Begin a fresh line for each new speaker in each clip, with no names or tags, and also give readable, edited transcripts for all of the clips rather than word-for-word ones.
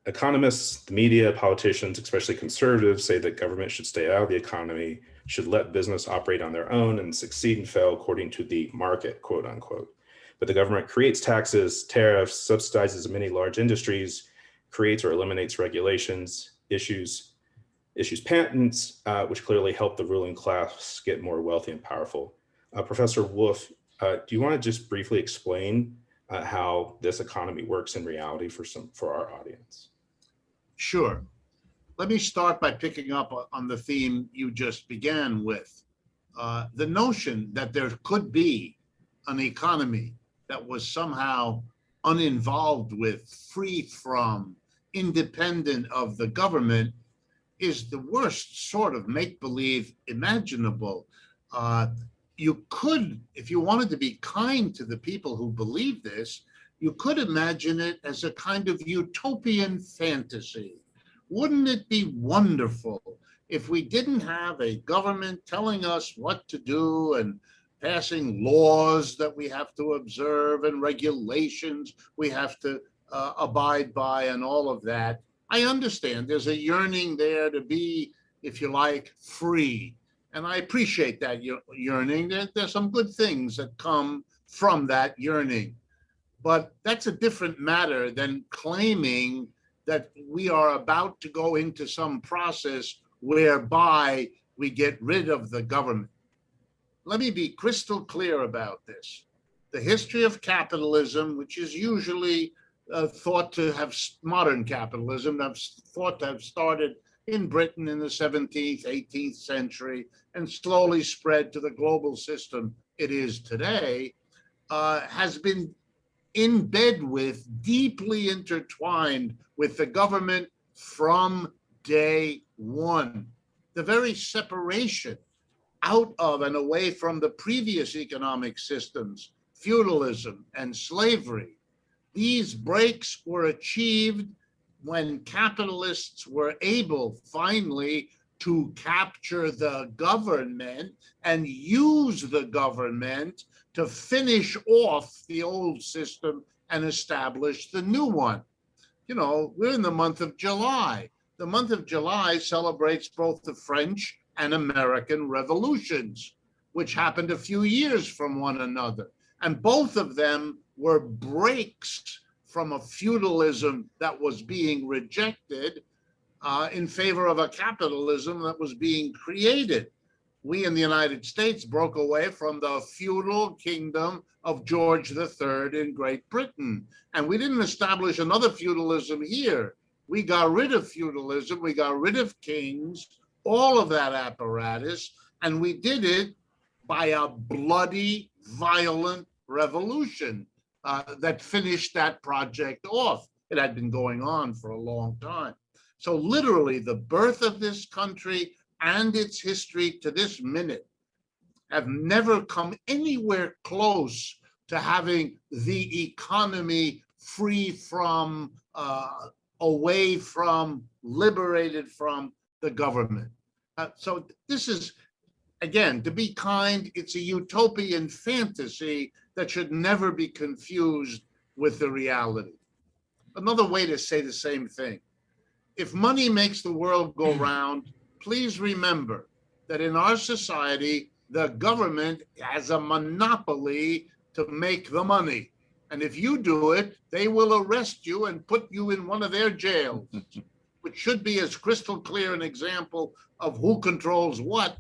Economists, the media, politicians, especially conservatives, say that government should stay out of the economy, should let business operate on their own and succeed and fail according to the market, quote unquote. But the government creates taxes, tariffs, subsidizes many large industries, creates or eliminates regulations, issues patents, which clearly help the ruling class get more wealthy and powerful. Professor Wolff, do you want to just briefly explain how this economy works in reality for our audience?
Sure. Let me start by picking up on the theme you just began with. The notion that there could be an economy that was somehow uninvolved with, free from, independent of the government is the worst sort of make-believe imaginable. You could, if you wanted to be kind to the people who believe this, you could imagine it as a kind of utopian fantasy. Wouldn't it be wonderful if we didn't have a government telling us what to do and passing laws that we have to observe and regulations we have to abide by and all of that? I understand there's a yearning there to be, if you like, free. And I appreciate that yearning. There's some good things that come from that yearning. But that's a different matter than claiming that we are about to go into some process whereby we get rid of the government. Let me be crystal clear about this. The history of capitalism, which is usually thought to have, modern capitalism, thought to have started in Britain in the 17th, 18th century and slowly spread to the global system it is today, has been in bed with, deeply intertwined with the government from day one. The very separation out of and away from the previous economic systems, feudalism and slavery, these breaks were achieved when capitalists were able finally to capture the government and use the government to finish off the old system and establish the new one. You know, we're in the month of July. The month of July celebrates both the French and American revolutions, which happened a few years from one another. And both of them were breaks from a feudalism that was being rejected in favor of a capitalism that was being created. We in the United States broke away from the feudal kingdom of George III in Great Britain. And we didn't establish another feudalism here. We got rid of feudalism, we got rid of kings, all of that apparatus, and we did it by a bloody, violent revolution that finished that project off. It had been going on for a long time. So literally the birth of this country and its history to this minute have never come anywhere close to having the economy free from, away from, liberated from the government. So this is, again, to be kind, it's a utopian fantasy that should never be confused with the reality. Another way to say the same thing. If money makes the world go round, please remember that in our society, the government has a monopoly to make the money. And if you do it, they will arrest you and put you in one of their jails, which should be as crystal clear an example of who controls what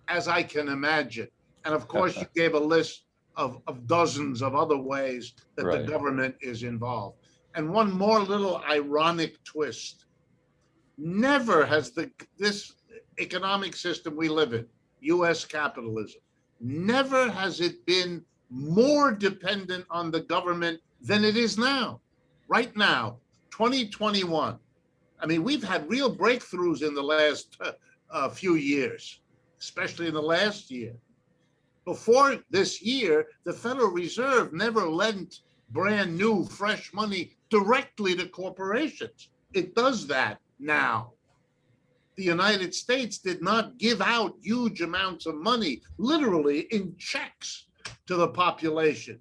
as I can imagine. And of course, you gave a list of dozens of other ways that the government is involved. And one more little ironic twist. Never has this economic system we live in, US capitalism, never has it been more dependent on the government than it is now. Right now, 2021. I mean, we've had real breakthroughs in the last few years, especially in the last year. Before this year, the Federal Reserve never lent brand new, fresh money directly to corporations. It does that now. The United States did not give out huge amounts of money, literally in checks, to the population.